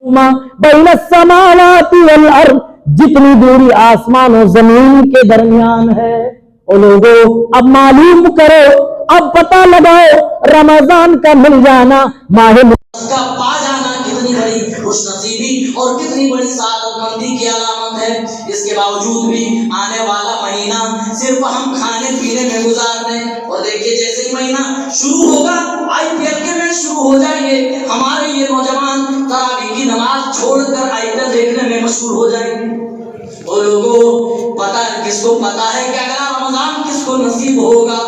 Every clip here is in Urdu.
بین السماوات والارض، جتنی دوری آسمان و زمین کے درمیان ہے۔ او لوگوں اب معلوم کرو، اب پتہ لگاؤ رمضان کا مل جانا، ماہ کا پا جانا کتنی بڑی خوش نصیبی اور کتنی بڑی سعادت مندی کی علامت ہے۔ اس کے باوجود بھی آنے والا مہینہ صرف ہم کھانے پینے میں گزار دیں، اور دیکھیے جیسے ہی مہینہ شروع ہوگا IPL کے میچ شروع ہو جائیں گے، ہمارے یہ نوجوان تراویح کی نماز چھوڑ کر IPL دیکھنے میں مشغول ہو جائیں گے۔ اور لوگوں پتہ کس کو پتہ ہے کہ اگلا رمضان کس کو نصیب ہوگا؟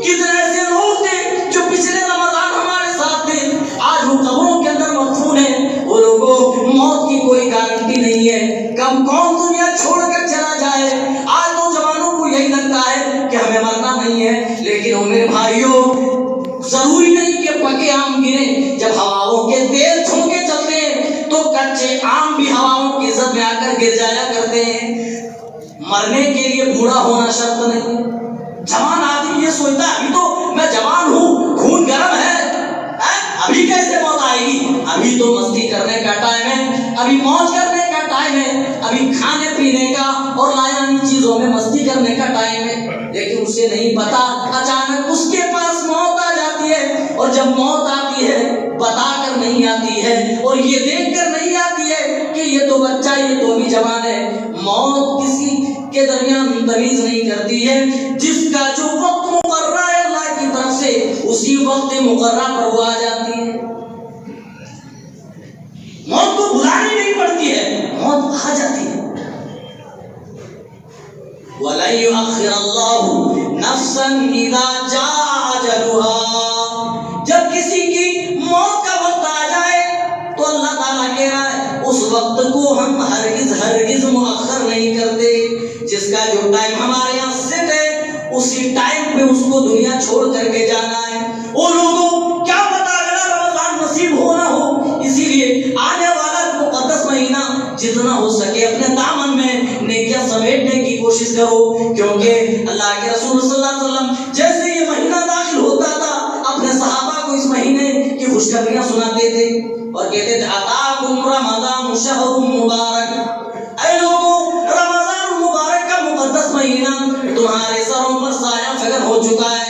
کتنے ایسے لوگ تھے جو پچھلے رمضان ہمارے ساتھ تھے، آج وہ قبروں کے اندر مدفون ہیں۔ وہ لوگوں موت کی کوئی گارنٹی نہیں ہے، کب کون دنیا چھوڑ کر چلا جائے۔ آج نوجوانوں کو یہی لگتا ہے کہ ہمیں مرنا نہیں ہے، لیکن میرے بھائیوں ضروری نہیں کہ پکے آم گریں، جب ہواؤں کے تیز جھونکے چلتے ہیں تو کچے آم بھی ہواؤں کی زد میں آ کر گر جایا کرتے ہیں۔ مرنے کے لیے بوڑھا ہونا شرط نہیں۔ جوان آدمی یہ سوچتا ہے ابھی تو میں جوان ہوں، خون گرم ہے، ابھی کیسے موت آئے گی؟ ابھی تو مستی کرنے کا ٹائم ہے، ابھی موج کرنے کا ٹائم ہے، ابھی کھانے پینے کا اور لایانی چیزوں میں مستی کرنے کا ٹائم ہے۔ لیکن اسے نہیں پتا اچانک اس کے پاس موت آ جاتی ہے، اور جب موت آتی ہے بتا کر نہیں آتی ہے، اور یہ دیکھ کر نہیں آتی ہے کہ یہ تو بچہ، یہ تو ابھی جوان ہے۔ موت کسی کے درمیان تمیز نہیں کرتی ہے، جس کا جو وقت مقررہ ہے اللہ کی طرف سے اسی وقت مقررہ پر وہ آ جاتی ہے۔ موت کو بلانی نہیں پڑتی ہے، موت آ جاتی ہے۔ وَلَن يُؤَخِّرَ اللَّهُ نَفْسًا إِذَا جَاءَ أَجَلُهَا، جب کسی کی موت کا وقت آ جائے تو اللہ تعالیٰ کہہ رہا ہے اس وقت کو ہم ہرگز مؤخر نہیں کرتے۔ جس کا جو ٹائم ہمارے یہاں سیٹ ہے اسی ٹائم پہ اس کو دنیا چھوڑ کر کے جانا ہے۔ وہ لوگوں کیا پتا اگلا رمضان نصیب ہو نہ ہو، اسی لیے آنے والا مقدس مہینہ جتنا ہو سکے اپنے دامن میں نیکیاں سمیٹنے کی کوشش کرو، کیونکہ اللہ کے رسول صلی اللہ علیہ وسلم جیسے یہ مہینہ داخل ہوتا تھا اپنے صحابہ کو اس مہینے کی خوشخبریاں سناتے تھے اور کہتے تھے اتاکم رمضان شہر مبارک، اے لوگوں رمضان مبارک کا مقدس مہینہ تمہارے سروں پر سایہ فکر ہو چکا ہے۔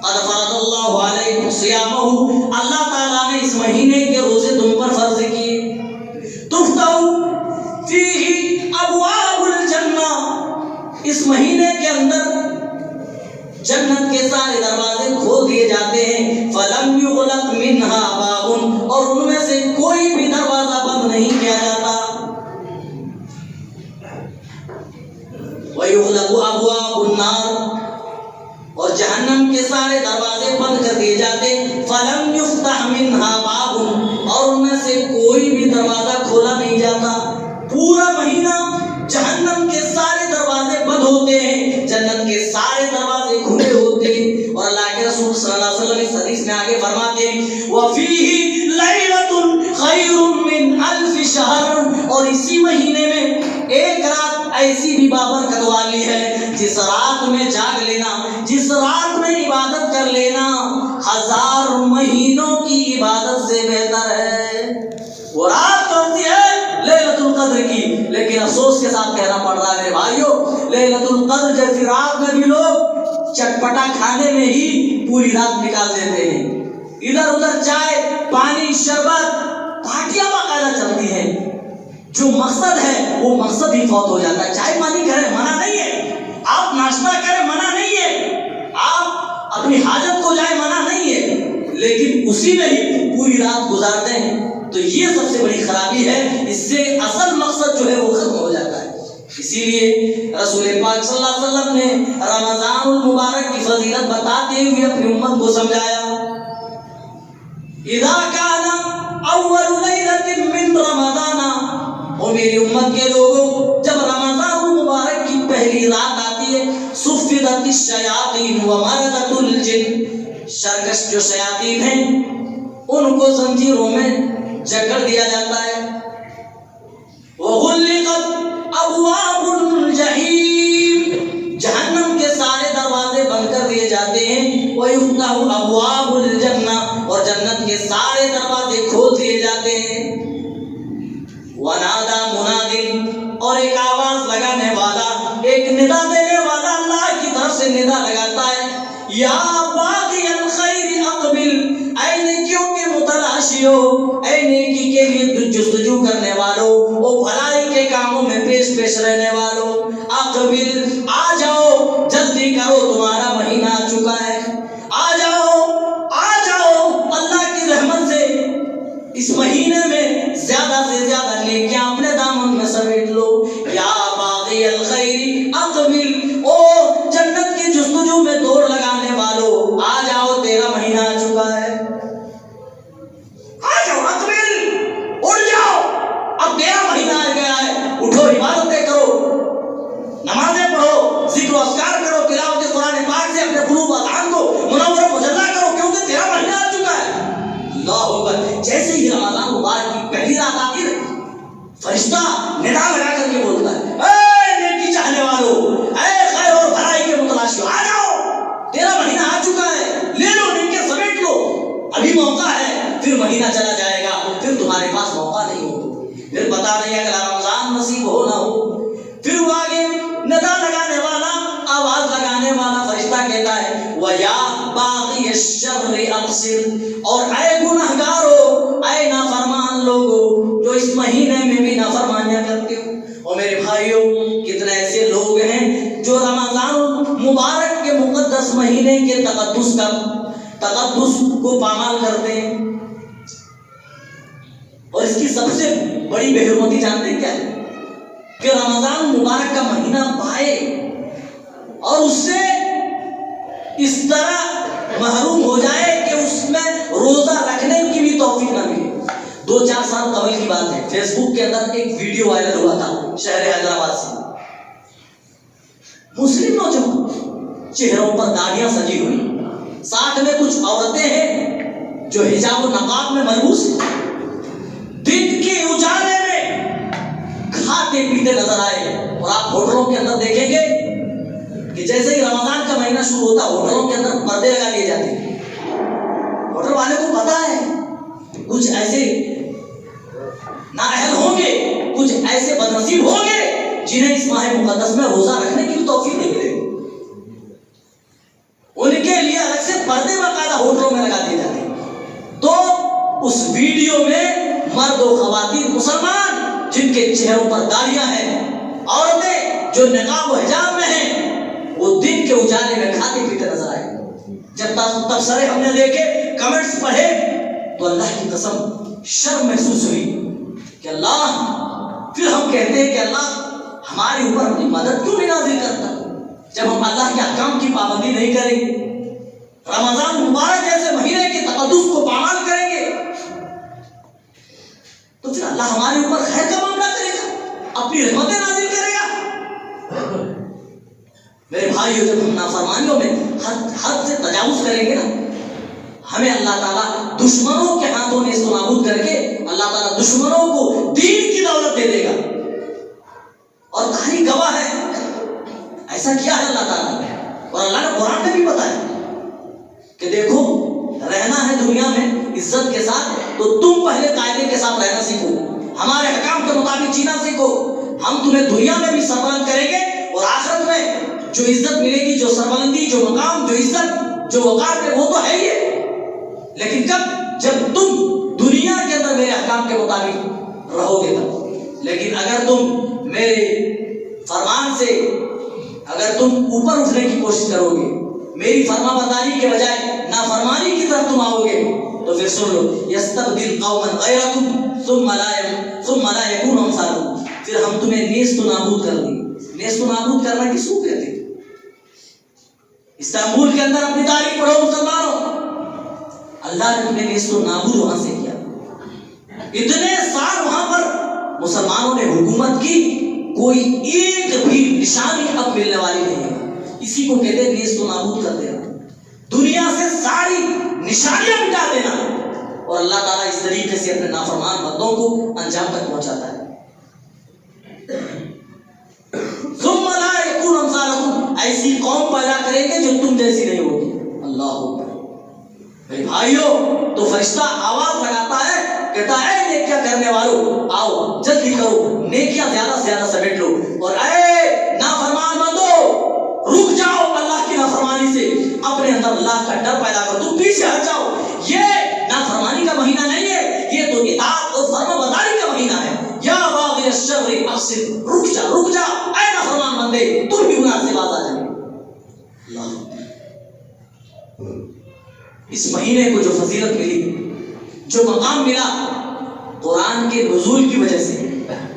قد فرض اللہ علیکم صیامہ، اللہ تعالیٰ نے اس مہینے کے روزے تم پر فرض کیے۔ تفتح فیہ ابواب الجنہ، اس مہینے کے اندر جنت کے سارے دروازے کھول دیے جاتے ہیں۔ فلم یغلق منہا باب، اور ان میں سے کوئی بھی دروازہ بند نہیں کیا جاتا۔ ویغلق ابواب النار، اور جہنم کے سارے دروازے بند کر دیے جاتے۔ فلم یفتح منہا باب، اور ان میں سے کوئی بھی دروازہ کھولا نہیں جاتا۔ پورا مہینہ جہنم کے سارے دروازے بند ہوتے ہیں، جنت کے سارے دروازے کھلے ہوتے ہیں۔ اور اللہ کے رسول صلی اللہ علیہ وسلم اس حدیث میں آگے فرماتے ہیں وَفِيهِ لَيْلَةٌ خَيْرٌ مِّنْ أَلْفِ شَهْرٍ، اور اسی مہینے میں ایک رات ایسی بھی بابرکت والی ہے جس رات میں جاگ لینا، جس رات میں عبادت کر لینا 1000 مہینوں کی عبادت سے بہتر ہے۔ وہ رات ہوتی ہے لیلۃ القدر کی، لیکن افسوس کے ساتھ کہنا پڑ رہا ہے میرے بھائیوں، لیلۃ القدر جیسی رات میں بھی لوگ چٹپٹا کھانے میں ہی پوری رات نکال دیتے ہیں۔ ادھر ادھر چائے پانی شربت پارٹیاں باقاعدہ چلتی ہیں، جو مقصد ہے وہ مقصد ہی فوت ہو جاتا ہے۔ چائے پانی کریں منع نہیں ہے، آپ ناشتہ کریں منع نہیں ہے، آپ اپنی حاجت کو جائیں منع نہیں ہے، لیکن اسی میں ہی پوری رات گزار دیں تو یہ سب سے بڑی خرابی ہے، اس سے اصل مقصد جو ہے وہ ختم ہو جاتا ہے۔ اسی لیے رسول پاک صلی اللہ علیہ وسلم نے رمضان المبارک کی فضیلت بتاتے ہوئے اپنی امت کو سمجھایا اذا کان اول لیلۃ من رمضان، اور میری امت کے لوگوں جب رمضان المبارک کی پہلی رات آتی ہے صفدت الشیاطین ومردت الجن، سرکش جو شیاطین ہیں ان کو زنجیروں میں جکڑ دیا جاتا ہے۔ وغلقت ابواب الجحیم، جہنم کے سارے دروازے بند کر دیے جاتے ہیں۔ ویفتح ابواب الجنہ، اور جنت کے سارے دروازے کھول دیے جاتے ہیں۔ ندا دینے والا اللہ کی طرف سے ندا لگاتا ہے، یا باغی الخیر اقبل، اے نیکیوں کے متلاشیو، اے نیکی کے لیے جستجو کرنے والوں، او بھلائی کے کاموں میں پیش رہنے والوں، اقبل، آ جاؤ، جلدی کرو، تمہارا مہینہ آ چکا ہے، آ جاؤ اللہ کی رحمت سے اس مہینے میں زیادہ سے زیادہ نیکیاں اپنے دامن میں سمیٹ لو، یا باغی الخیر اقبل، او جنت کی جستجو میں دوڑ لگانے والو، آ جاؤ، تیرا مہینہ آ چکا ہے، آ جاؤ اقبل، اٹھ جاؤ، اب تیرا مہینہ آ گیا ہے، اٹھو، عبادتیں کرو، نمازیں پڑھو، ذکر و اذکار کرو، تلاوت قرآن پاک سے اپنے قلوب و اذہان کو منور و مجلہ کرو، کیونکہ تیرا مہینہ آ چکا ہے۔ اللہ اکبر، جیسے ہی رمضان مبارک کی پہلی رات آتی ہے، فرشتہ ندا لگا کر کے بولتا ہے، اے نیکی چاہنے والو، اے خیر اور بھلائی کے متلاشیو، آ جاؤ، تیرا مہینہ آ چکا ہے، لے لو، نیکیاں سمیٹ لو، ابھی موقع ہے، پھر مہینہ چلا جائے گا، پھر تمہارے پاس موقع نہیں ہوگا، پھر پتا نہیں اگلا رمضان نصیب ہو نہ ہو۔ پھر وہ آگے ندا لگانے والا، آواز لگانے والا فرشتہ کہتا ہے، وَيَا بَاغِيَ الشَّرِّ أَقْصِرْ، اور اے گنہگارو، اے نافرمان لوگو جو اس مہینے میں بھی نافرمانیاں کرتے ہو۔ اور میرے بھائیوں، کتنے ایسے لوگ ہیں جو رمضان مبارک کے مقدس مہینے کے تقدس کو پامال کرتے ہیں، اور اس کی سب سے بڑی بے حرمتی جانتے ہیں کیا ہے؟ کہ رمضان مبارک کا مہینہ پائے اور اس سے اس طرح محروم ہو جائے کہ اس میں روزہ رکھنے کی بھی توفیق نہ ملے۔ 2-4 سال قبل کی بات ہے، فیس بک کے اندر ایک ویڈیو وائرل ہوا تھا شہر حیدرآباد سے، مسلم نوجوان، چہروں پر داڑیاں سجی ہوئی، ساتھ میں کچھ عورتیں ہیں جو حجاب و نقاب میں ملبوس ہیں، دن کے اجالے میں کھاتے پیتے نظر آئے، اور آپ ہوٹلوں کے اندر دیکھیں گے کہ جیسے ہی رمضان کا مہینہ شروع ہوتا ہے ہوٹلوں کے اندر پردے لگا لیے جاتے ہیں۔ ہوٹل والے کو پتا ہے کچھ ایسے نااہل ہوں گے، کچھ ایسے بدنصیب ہوں گے جنہیں اس ماہ مقدس میں روزہ رکھنے کی توفیق نہیں ملے گی، ان کے لیے الگ سے پردے باقاعدہ ہوٹلوں میں لگا دیے جاتے ہیں۔ تو اس ویڈیو میں مرد و خواتین مسلمان جن کے چہروں پر داڑیاں ہیں، عورتیں جو نقاب و حجاب میں ہیں، وہ دن کے اجالے میں کھاتے پیتے نظر آئے۔ جب تبصرے ہم نے دیکھے، کمنٹس پڑھے، تو اللہ کی قسم شرم محسوس ہوئی کہ اللہ، پھر ہم کہتے ہیں کہ اللہ ہمارے اوپر اپنی مدد کیوں نہیں نازل کرتا جب ہم اللہ کے احکام کی پابندی نہیں کریں گے، رمضان مبارک جیسے مہینے کے تقدس کو پامال کریں گے، تو پھر اللہ ہمارے اوپر خیر کا معاملہ کرے گا، اپنی رحمتیں نازل کرے گا۔ میرے بھائیو، جب ہم نافرمانیوں میں حد سے تجاوز کریں گے نا، ہمیں اللہ تعالیٰ دشمنوں کے ہاتھوں نیست و نابود کر کے اللہ تعالیٰ دشمنوں کو دین کی دولت دے دے گا، اور تاریخ گواہ ہے، ایسا کیا ہے اللہ تعالیٰ نے، اور اللہ نے قرآن میں بھی بتایا کہ دیکھو، رہنا ہے دنیا میں عزت کے ساتھ تو تم پہلے قاعدے کے ساتھ رہنا سیکھو، ہمارے حکام کے مطابق جینا سیکھو، ہم تمہیں دنیا میں بھی سربلند کریں گے، اور آخرت میں جو عزت ملے گی، جو سربلندی، جو مقام، جو عزت، جو وقار ہے، وہ تو ہے ہی ہے، لیکن جب تم دنیا کے اندر میرے احکام کے مطابق رہو گے تب، لیکن اگر تم میرے فرمان سے اگر تم اوپر اٹھنے کی کوشش کرو گے، میری فرما برداری کے بجائے نافرمانی کی طرف تم آؤ گے، تو پھر سن لو، یستبدل قوما غیرکم ثم لا یکونوا امثالکم، پھر ہم تمہیں نیست و نابود کر دیں گے۔ نیست و نابود کرنا کس کو کہتے ہیں؟ استنبول کے اندر اپنی تاریخ پڑھو مسلمانوں، اللہ نے تمہیں نیست و نابود وہاں سے کیا، اتنے سال وہاں پر مسلمانوں نے حکومت کی، کوئی ایک بھی نشانی اب ملنے والی نہیں ہے، اسی کو کہتے ہیں نیست و نابود کر دینا، دنیا سے ساری نشانیاں مٹا دینا، اور اللہ تعالیٰ اس طریقے سے اپنے نافرمان بندوں کو انجام تک پہنچاتا ہے۔ ثم لا یکون امثالکم، ایسی قوم پیدا کریں گے جو تم جیسی نہیں ہوگی۔ اللہ اکبر۔ میرے بھائیوں، تو فرشتہ آواز لگاتا ہے، کہتا ہے اے نیکیاں کرنے والوں، آؤ جلدی کرو، نیکیاں زیادہ سے زیادہ سمیٹ لو، اور اے نافرمان بندو، اندر اللہ کا ڈر پیدا کرو، تم پیچھے ہٹ جاؤ. یہ نافرمانی کا مہینہ نہیں ہے، یہ تو اطاعت اور فرما برداری کا مہینہ ہے. یا باغی الشر اقصر، رک جا رک جا اے نافرمان بندے، تم بھی گناہ سے باز آ جائے. اس مہینے کو جو فضیلت ملی، جو مقام ملا قرآن کے نزول کی وجہ سے،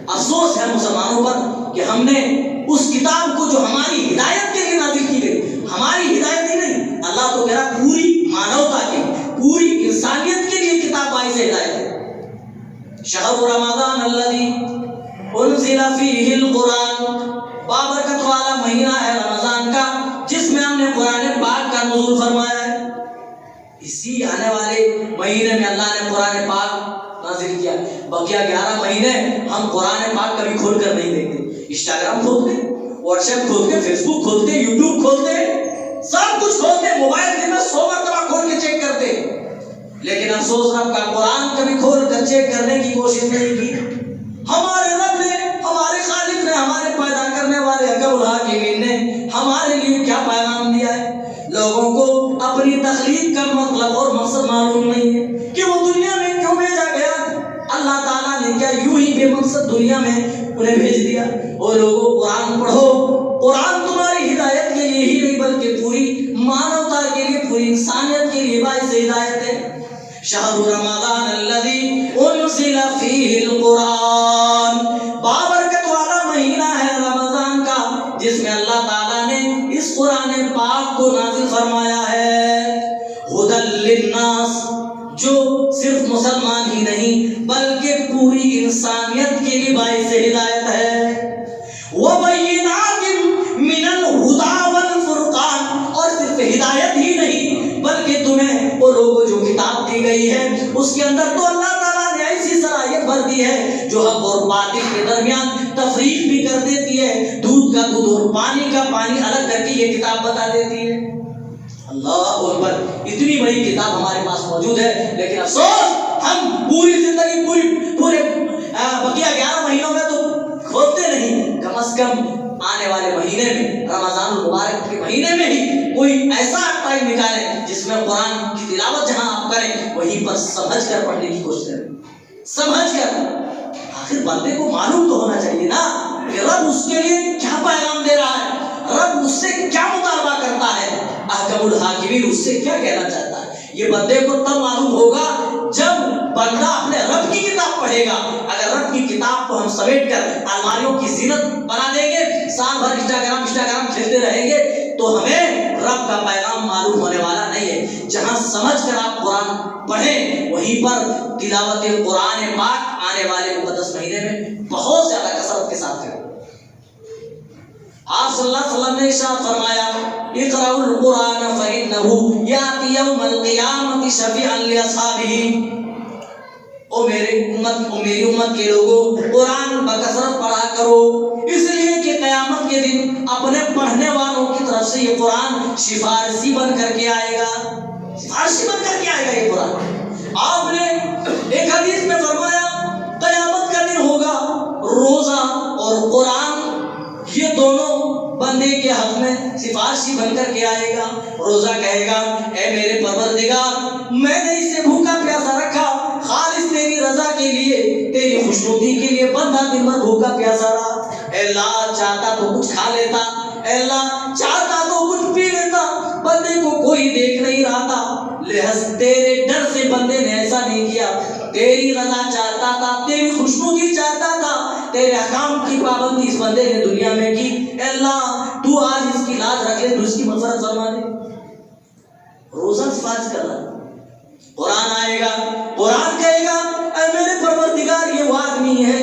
افسوس ہے مسلمانوں پر کہ ہم نے اس کتاب کو جو ہماری ہدایت کے لیے نازل کی گئی، ہماری ہدایت ہی نہیں، اللہ تو کہہ رہا پوری مانوتا کے، پوری انسانیت کے لیے کتاب باعث ہدایت ہے. شہر رمضان الذی انزل فیہ القرآن، بابرکت والا مہینہ ہے رمضان کا جس میں ہم نے قرآن پاک کا نزول فرمایا ہے. اسی آنے والے مہینے میں اللہ نے قرآن پاک نازل کیا. بقیہ 11 مہینے ہم قرآن پاک کبھی کھول کر نہیں دیکھتے. انسٹاگرام کھولتے، واٹس ایپ کھولتے، فیس بک کھولتے، یوٹیوب کھولتے، سب کچھ کھولتے، موبائل دن میں 100 مرتبہ کھول کے چیک کرتے، لیکن افسوس رب کا قرآن کبھی کھول کر چیک کرنے کی کوشش نہیں کی. ہمارے رب نے، ہمارے خالق نے، ہمارے پیدا کرنے والے حکم الحاکمین نے ہمارے لیے کیا پیغام دیا ہے. لوگوں کو اپنی تخلیق کا مطلب اور مقصد معلوم نہیں ہے کہ وہ دنیا میں کیوں بھیجا گیا. اللہ تعالیٰ نے کیا یوں ہی بے مقصد دنیا میں انہیں بھیج دیا. اور لوگوں قرآن پڑھو، قرآن تمہاری ہدایت کے لیے ہی نہیں بلکہ پوری مانوتا کے لیے، پوری انسانیت کے لیے باعث ہدایت ہے. شہر رمضان الذی انزل فیہ القرآن، بابرکت والا مہینہ ہے رمضان کا جس میں اللہ تعالیٰ نے اس قرآن پاک کو نازل فرمایا ہے. ہدی للناس، جو صرف مسلمان ہی نہیں بلکہ پوری انسانیت کے لیے باعث ہدایت ہے. وبینات من الہدی والفرقان، اور صرف ہدایت ہی نہیں بلکہ تمہیں اور لوگوں جو کتاب دی گئی ہے اس کے اندر تو اللہ تعالیٰ نے ایسی صلاحیت بھر دی ہے جو حق اور باطل کے درمیان تفریق بھی کر دیتی ہے، دودھ کا دودھ اور پانی کا پانی الگ کر کے یہ کتاب بتا دیتی ہے. اللہ اکبر، اتنی بڑی کتاب ہمارے پاس موجود ہے، لیکن افسوس ہم پوری زندگی پورے بقیہ 11 مہینوں میں تو کھولتے نہیں. کم از کم آنے والے مہینے میں، رمضان المبارک کے مہینے میں ہی کوئی ایسا ٹائم نکالیں جس میں قرآن کی تلاوت جہاں آپ کریں وہیں پر سمجھ کر پڑھنے کی کوشش کریں. سمجھ کر، آخر بندے کو معلوم تو ہونا چاہیے نا کہ رب اس کے لیے کیا پیغام دے رہا ہے، رب اس سے کیا مطالبہ کرتا ہے، احکم الحاکمین اس سے کیا کہنا چاہتا ہے. یہ بندے کو تب معلوم ہوگا جب بندہ اپنے رب کی کتاب پڑھے گا. اگر رب کی کتاب کو ہم سمیٹ کر الماریوں کی زینت بنا دیں گے، سال بھر انسٹاگرام کھیلتے رہیں گے تو ہمیں رب کا پیغام معلوم ہونے والا نہیں ہے. جہاں سمجھ کر آپ قرآن پڑھیں وہیں پر تلاوت قرآن پاک آنے والے مقدس مہینے میں بہت زیادہ کثرت کے ساتھ کریں. آپ صلی اللہ علیہ وسلم نے ارشاد فرمایا، اقرأوا القرآن فإنه یأتی یوم القیامة شفیعا لأصحابہ. او میری امت کے لوگوں، قرآن بکثرت پڑھا کرو، اس لیے کہ قیامت کے دن اپنے پڑھنے والوں کی طرف سے یہ قرآن سفارشی بن کر کے آئے گا. سفارشی بن کر کے آئے گا یہ قرآن. آپ نے ایک حدیث میں فرمایا قیامت کا دن ہوگا، روزہ اور قرآن یہ دونوں بندے کے حق میں سفارشی بن کر کے آئے گا. روزہ کہے گا، اے میرے پروردگار، میں نے اسے بھوکا پیاسا رکھا خالص تیری رضا کے لیے، تیری خوشنودی کے لیے. بندہ دن بھر بھوکا پیاسا رہا، اے اللہ چاہتا تو کچھ کھا لیتا، اے اللہ چاہتا تو کچھ پی لیتا، بندے کو کوئی دیکھ نہیں رہا تھا. تیرے ڈر سے بندے نے ایسا نہیں کیا. تیری رضا چاہتا تھا، تیری خوشنودی چاہتا تھا، تیرے احکام کی پابندی اس بندے نے دنیا میں کی. اے اللہ تو آج اس کی لاج رکھ لے، تو اس کی مغفرت فرما دے. روزہ سفارش کر رہا. قرآن آئے گا، قرآن کہے گا، اے میرے پروردگار یہ وہ آدمی ہے.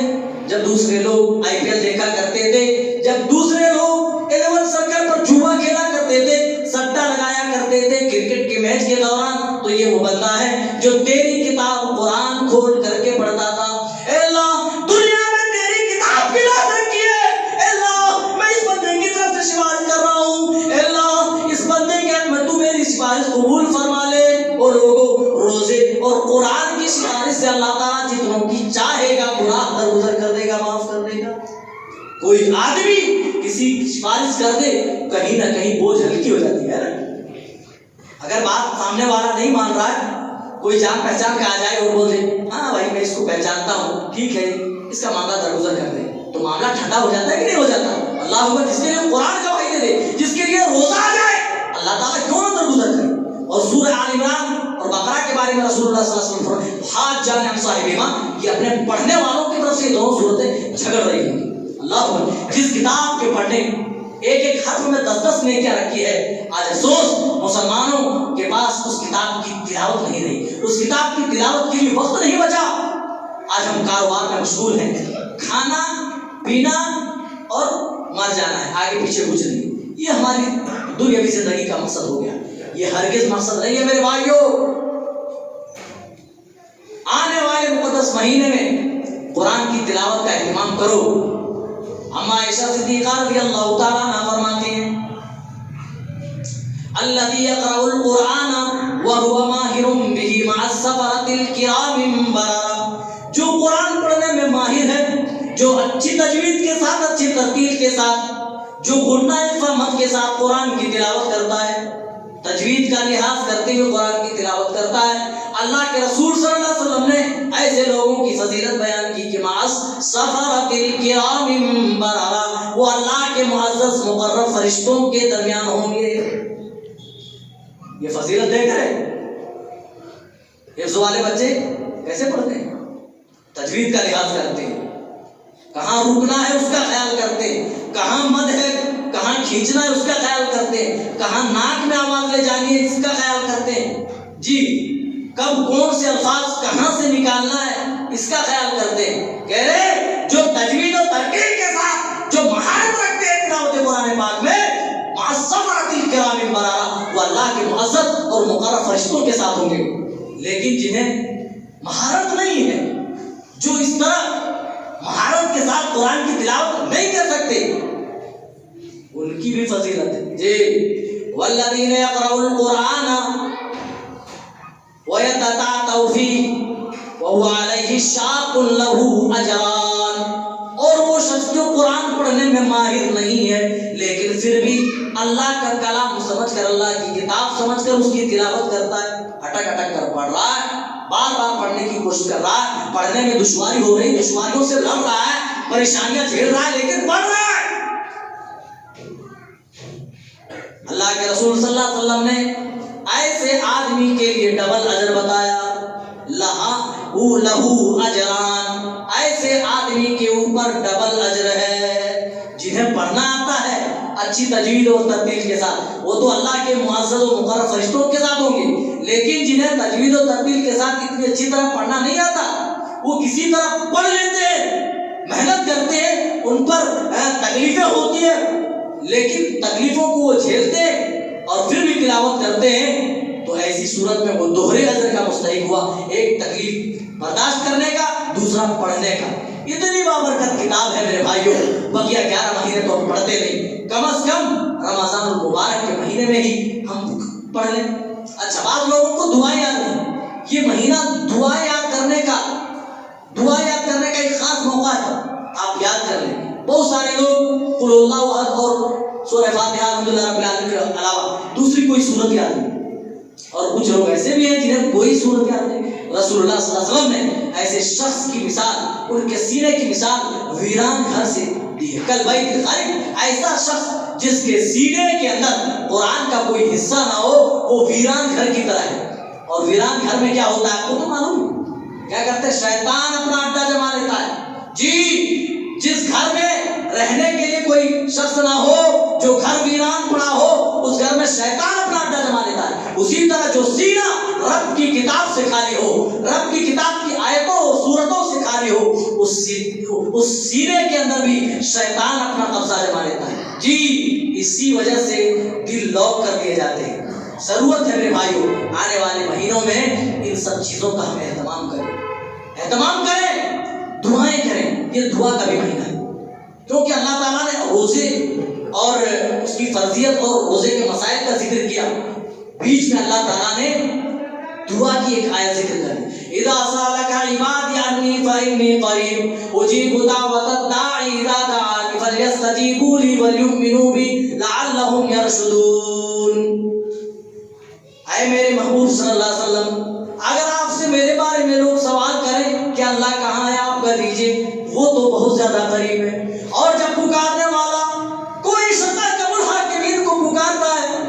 جب دوسرے لوگ IPL دیکھا کرتے تھے، جب دوسرے لوگ 11 سرکل پر جوا کھیلا کرتے تھے، سٹا لگایا کرتے تھے کرکٹ کے میچ کے دوران، تو یہ وہ بندہ ہے جو تیری کتاب قرآن کھول کر کے پڑھتا تھا. اے اللہ دنیا میں تیری کتاب کی لاج رکھی ہے. اے اللہ میں اس بندے کی طرف سے سفارش کر رہا ہوں. اے اللہ اس بندے کے حق میں تو میری سفارش قبول فرما لے. اور لوگوں، روزے اور قرآن کی سفارش سے اللہ تعالیٰ جتنوں کی چاہے گا گناہ درگزر کر دے گا، معاف کر دے گا. کوئی آدمی کسی کی سفارش کر دے، کہیں نہ کہیں بوجھ ہلکی ہو جاتی ہے نا. اگر بات سامنے والا نہیں مان رہا ہے، کوئی جان پہچان کا آ جائے اور بول دے ہاں بھائی میں اس کو پہچانتا ہوں، ٹھیک ہے اس کا معاملہ درگزر کر دے، تو معاملہ ٹھنڈا ہو جاتا ہے کہ نہیں ہو جاتا؟ اللہ اکبر، جس کے لیے قرآن گواہی دے دے، جس کے لیے روزہ آ جائے، اللہ تعالیٰ کیوں نہ درگزر کرے؟ اور سورہ آل عمران اور بقرہ کے بارے میں رسول اللہ صلی اللہ علیہ وسلم حاج جان عن صاحبہما، یہ اپنے پڑھنے والوں کی طرف سے دونوں صورتیں جھگڑ رہی ہیں۔ اللہ اکبر، جس کتاب کے پڑھنے ایک ایک حرف میں 10 نیکیاں رکھی ہے، آج افسوس مسلمانوں کے پاس اس کتاب کی تلاوت نہیں رہی، اس کتاب کی تلاوت کے لیے وقت نہیں بچا۔ آج ہم کاروبار میں مشغول ہیں، کھانا پینا اور مر جانا ہے، آگے پیچھے کچھ نہیں، یہ ہماری دنیاوی زندگی کا مقصد ہو گیا۔ یہ ہرگز مقصد نہیں ہے میرے بھائیوں۔ آنے والے مقدس مہینے میں قرآن کی تلاوت کا اہتمام کرو۔ اما عائشہ صدیقہ رضی اللہ تعالیٰ عنہ فرماتی ہیں الذی یقرأ القرآن وهو ماہر به مع السفرة الکرام بررہ، جو قرآن پڑھنے میں ماہر ہے، جو اچھی تجوید کے ساتھ، اچھی ترتیل کے ساتھ، جو غنہ فہمت کے ساتھ قرآن کی تلاوت کرتا ہے، تجوید کا لحاظ کرتے ہوئے قرآن کی تلاوت کرتا ہے، اللہ کے رسول صلی اللہ علیہ وسلم نے ایسے لوگوں کی فضیلت بیان کی کہ معاذ سفرۃ الکرام بررہ، وہ اللہ کے معزز مقرب فرشتوں کے درمیان ہوں گے۔ یہ فضیلت دیکھ رہے حفظ والے بچے کیسے پڑھتے ہیں، تجوید کا لحاظ کرتے ہیں، کہاں رکنا ہے اس کا خیال کرتے ہیں، کہاں مد ہے کہاں کھینچنا ہے اس کا خیال کرتے ہیں، کہاں ناک میں آواز لے جانی ہے اس کا خیال کرتے ہیں، جی کب کون سے الفاظ کہاں سے نکالنا ہے اس کا خیال کرتے ہیں۔ کہہ رہے جو تجوید و ترتیل کے ساتھ جو مہارت رکھتے ہیں تلاوت قرآن پاک میں مع السفرۃ الکرام بررہ، وہ اللہ کے معزز اور مقرب فرشتوں کے ساتھ ہوں گے۔ لیکن جنہیں مہارت نہیں ہے، جو اس طرح مہارت کے ساتھ قرآن کی تلاوت نہیں کر سکتے، ان کی بھی فضیلت ہے جی۔ والذین یقرؤون القرآن ویتتعتعوا فیہ وہو علیہ شاق لہ اجران، اور وہ شخص جو قرآن پڑھنے میں ماہر نہیں ہے لیکن پھر بھی اللہ کا کلام سمجھ کر، اللہ کی کتاب سمجھ کر اس کی تلاوت کرتا ہے، اٹک اٹک کر پڑھ رہا ہے، بار بار پڑھنے کی کوشش کر رہا ہے، پڑھنے میں دشواری ہو رہی، دشواریوں سے لڑ رہا ہے، پریشانیاں جھیل رہا ہے لیکن پڑھ رہا ہے۔ اللہ کے رسول صلی اللہ علیہ وسلم نے ایسے آدمی کے لیے ڈبل اجر بتایا، لہو اجران، ایسے آدمی کے اوپر ڈبل اجر ہے۔ جنہیں پڑھنا آتا ہے اچھی تجوید اور ترتیل کے ساتھ، وہ تو اللہ کے معزز و مقرب فرشتوں کے ساتھ ہوں گے، لیکن جنہیں تجوید و ترتیل کے ساتھ اتنی اچھی طرح پڑھنا نہیں آتا، وہ کسی طرح پڑھ لیتے ہیں، محنت کرتے ہیں، ان پر تکلیفیں ہوتی ہیں لیکن تکلیفوں کو وہ جھیلتے ہیں اور پھر بھی تلاوت کرتے ہیں، تو ایسی صورت میں وہ دوہرے اجر کا مستحق ہوا، ایک تکلیف برداشت کرنے کا، دوسرا پڑھنے کا۔ اتنی بابرکت کتاب ہے میرے بھائیوں، بقیہ 11 مہینے تو ہم پڑھتے نہیں، کم از کم رمضان المبارک کے مہینے میں ہی ہم پڑھ لیں۔ اچھا، بعض لوگوں کو دعا یاد نہیں، یہ مہینہ دعا یاد کرنے کا ایک خاص موقع ہے، آپ یاد کر لیں۔ بہت سارے لوگ قل اللہ احد اور سورہ فاتحہ الحمدللہ رب العالمین کے علاوہ دوسری کوئی سورت یاد نہیں، اور کچھ لوگ ایسے بھی ہیں جنہیں کوئی سورت یاد نہیں۔ رسول اللہ صلی اللہ علیہ وسلم نے ایسے شخص کی مثال، ان کے سینے کی مثال ویران گھر سے دی ہے، کل بیت الخارب، ایسا شخص جس کے سینے کے اندر قرآن کا کوئی حصہ نہ ہو، وہ ویران گھر کی طرح ہے۔ اور ویران گھر میں کیا ہوتا ہے آپ کو تو معلوم ہے، کیا کرتے ہیں؟ شیطان اپنا اڈا جما لیتا ہے جی۔ جس گھر میں رہنے کے لیے کوئی شخص نہ ہو، جو گھر ویران پڑا ہو، اس گھر میں شیطان اپنا اڈا جما لیتا ہے۔ اسی طرح جو سینہ رب کی کتاب سے خالی ہو، رب کی کتاب کی آیتوں اور سورتوں سے خالی ہو، اس سینے کے اندر بھی شیطان اپنا قبضہ جما لیتا ہے جی۔ اسی وجہ سے دل لاک کر دیے جاتے ہیں۔ ضرورت ہے میرے بھائیوں، آنے والے مہینوں میں ان سب چیزوں کا ہم اہتمام کریں، دعائیں کریں۔ یہ دعا کا بھی مہینہ ہے، کیونکہ اللہ تعالیٰ نے روزے اور اس کی فرضیت اور روزے کے مسائل کا ذکر کیا، بیچ میں اللہ تعالیٰ نے دعا کی ایک آیت ذکر کری، اذا سألك عبادی عنی فإنی قریب اجیب دعوت الداعی اذا دعان فلیستجیبوا لی ولیؤمنوا بی لعلہم یرشدون۔ اے اے میرے محبوب صلی اللہ علیہ وسلم، اگر آپ سے میرے بارے میں لوگ سوال کریں کہ اللہ کہاں ہے، آپ کہہ دیجئے وہ تو بہت زیادہ قریب ہے۔ اور جب پکارنے والا کوئی شفاعت الحاکمین کو پکارتا ہے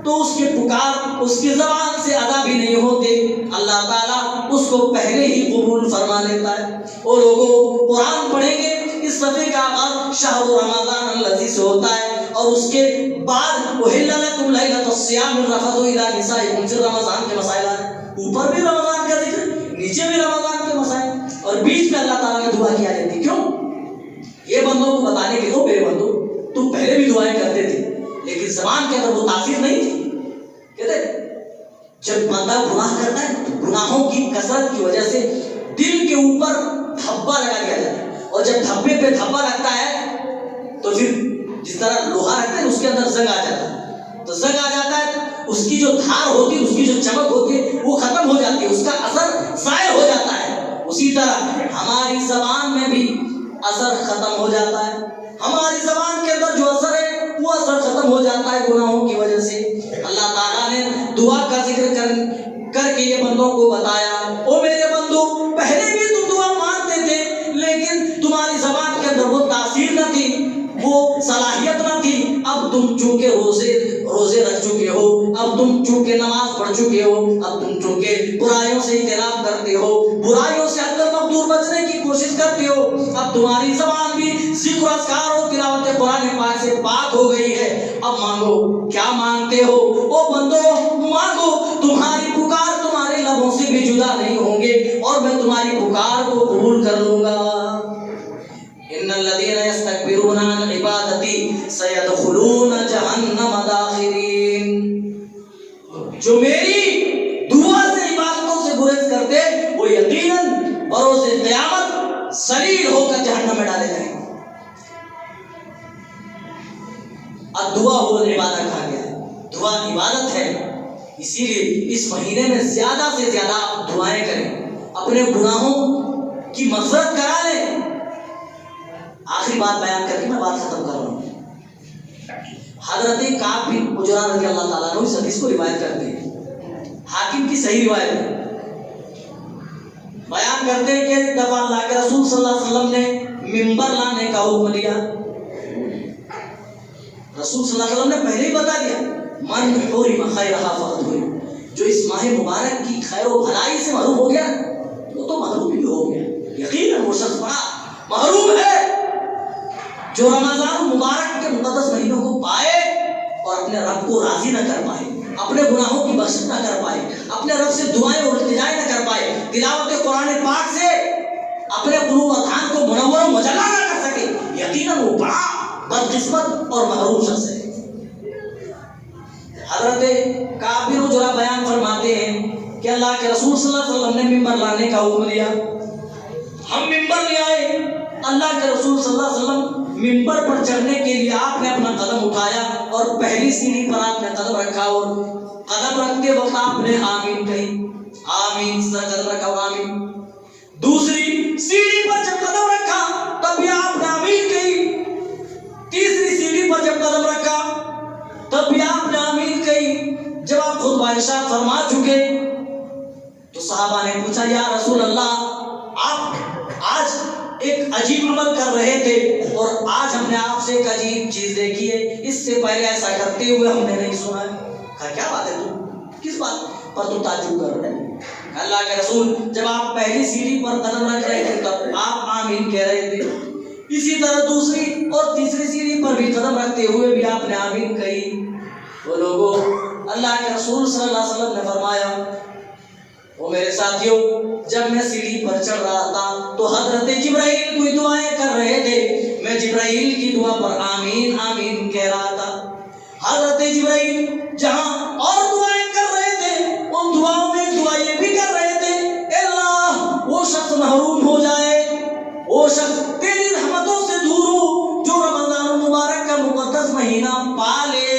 تو اس کے پکار اس کی زبان سے ادا بھی نہیں ہوتے، اللہ تعالیٰ اس کو پہلے ہی قبول فرما لیتا ہے۔ وہ لوگوں قرآن پڑھیں گے، اس صفحے کا آغاز شہر رمضان الذی سے ہوتا ہے، اور اس کے بعد احل لکم لیلۃ الصیام الرفث الی نسائکم، پھر رمضان کے مسائل آ رہے ہیں، اوپر بھی رمضان کا ذکر، نیچے بھی رمضان کے مسائل، اور بیچ میں اللہ تعالیٰ نے دعا کیا جاتی۔ کیوں؟ یہ بندوں کو بتانے کے دو، میرے بندو تم پہلے بھی دعائیں کرتے تھے لیکن زبان کے اندر وہ تاثیر نہیں تھی۔ کہتے جب بندہ گناہ کرتا ہے تو گناہوں کی کثرت کی وجہ سے دل کے اوپر دھبا لگا دیا جاتا ہے، اور جب دھبے پہ دھبا لگتا ہے تو پھر جس طرح لوہا رکھتے ہیں اس کے اندر زنگ آ جاتا ہے، تو زنگ آ جاتا ہے، اس کی جو دھار ہوتی ہے، اس کی جو چمک ہوتی ہے وہ ختم ہو جاتی ہے، اس کا اثر ضائع ہو جاتا ہے۔ اسی طرح ہماری زبان میں بھی اثر ختم ہو جاتا ہے، ہماری زبان کے اندر جو اثر ہے وہ اثر ختم ہو جاتا ہے گناہوں کی وجہ سے۔ اللہ تعالیٰ نے دعا کا ذکر کر کے یہ بندوں کو بتایا، او میرے بندو پہلے بھی تم دعا مانگتے تھے لیکن تمہاری زبان کے اندر وہ تاثیر نہ تھی، وہ صلاحیت نہ تھی، اب تم چونکہ روزے رکھ چکے ہو، اب تم چونکہ نماز پڑھ چکے ہو، اب تم چونکہ برائیوں سے اجتناب کرتے ہو، برائیوں سے حد المقدور بچنے کی کوشش کرتے ہو، اب تمہاری زبان بھی ذکر و اذکار و تلاوت قرآن پاک سے پاک ہو گئی ہے، اب مانگو۔ کیا مانگتے ہو؟ او بندو مانگو، تمہاری پکار تمہارے لبوں سے بھی جدا نہیں ہوں گے اور میں تمہاری پکار کو قبول کر لوں گا۔ ان الذين يستكبرون عن عبادتي سيدخلون جهنم داخرين، جو میری دعا سے عبادتوں سے گریز کرتے وہ یقیناً بروز قیامت ذلیل ہو کر جہنم میں ڈالے جائیں گے۔ اب دعا ہو عبادت کہا گیا ہے، دعا عبادت ہے، اسی لیے اس مہینے میں زیادہ سے زیادہ آپ دعائیں کریں، اپنے گناہوں کی مغفرت کرا لیں۔ آخری بات بیان کر کے میں بات ختم کر رہا ہوں۔ حضرت کعب بن عجرہ رضی اللہ تعالیٰ عنہ اس حدیث کو روایت کرتے ہیں، حاکم کی صحیح روایت ہے، بیان کرتے ہیں کہ دفعہ اللہ کے رسول صلی اللہ علیہ وسلم نے ممبر لانے کا حکم دیا۔ رسول صلی اللہ علیہ وسلم نے پہلے ہی بتا دیا، من حرم خیرها فقد حرم، جو اس ماہ مبارک کی خیر و بھلائی سے محروم ہو گیا وہ تو محروم ہی ہو گیا، یقیناً وہ شخص بڑا محروم ہے جو رمضان مبارک کے مقدس مہینوں کو پائے اور اپنے رب کو راضی نہ کر پائے، اپنے گناہوں کی بخشش نہ کر پائے، اپنے رب سے دعائیں اور التجائیں نہ کر پائے، تلاوت قرآن پاک سے اپنے قلوب و اذہان کو منور و مجلا نہ کر سکے، یقیناً وہ بڑا بدقسمت اور محروم شخص ہے۔ حضرت کعب بن عجرہ بیان فرماتے ہیں کہ اللہ کے رسول صلی اللہ علیہ وسلم نے ممبر لانے کا حکم دیا، ہم ممبر لے آئے، اللہ کے رسول صلی اللہ علیہ وسلم ممبر پر چڑھنے کے لیے آپ نے اپنا قدم اٹھایا اور پہلی سیڑھی پر آپ نے قدم رکھا، اور قدم رکھتے وقت آپ نے آمین کہی، آمین، اس طرح قدم رکھا اور آمین۔ دوسری سیڑھی پر جب قدم رکھا تب بھی آپ نے آمین کہی، تیسری سیڑھی پر جب قدم رکھا تب بھی آپ نے آمین کہی۔ جب آپ خطبہ ارشاد فرما چکے تو صحابہ نے پوچھا، یا رسول اللہ آپ آج ایک عجیب عمل کر رہے تھے اور آج ہم نے آپ سے ایک عجیب چیز دیکھی ہے، اس سے پہلے ایسا کرتے ہوئے ہم نے نہیں سنا ہے۔ کہا کیا بات ہے، تم کس بات پر تم تعجب کر رہے ہیں؟ اللہ کے رسول جب آپ پہلی سیڑھی پر قدم رکھ رہے تھے تب آپ آمین کہہ رہے تھے، اسی طرح دوسری اور تیسری سیڑھی پر بھی قدم رکھتے ہوئے بھی آپ نے آمین کہی۔ وہ لوگوں اللہ کے رسول صلی اللہ علیہ وسلم نے فرمایا، وہ میرے ساتھیوں جب میں سیڑھی پر چڑھ رہا تھا تو حضرت جبرائیل کوئی دعائیں کر رہے تھے، میں جبرائیل کی دعا پر آمین آمین کہہ رہا تھا۔ حضرت جبرائیل جہاں اور دعائیں کر رہے تھے ان دعاؤں میں دعا یہ بھی کر رہے تھے، اے اللہ وہ شخص محروم ہو جائے، وہ شخص تیری رحمتوں سے دور ہو جو رمضان المبارک کا مقدس مہینہ پالے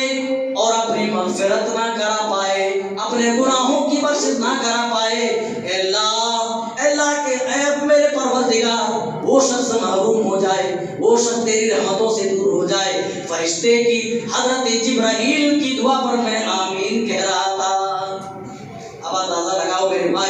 اور اپنی مغفرت نہ کرا پائے، اپنے گناہوں کی بخشش نہ کرا پائے۔ اے اللہ کے اے میرے پروردگار وہ شخص محروم ہو جائے، وہ شخص تیری رحمتوں سے دور ہو جائے۔ فرشتے کی حضرت جبرائیل کی دعا پر میں آمین کہہ رہا تھا۔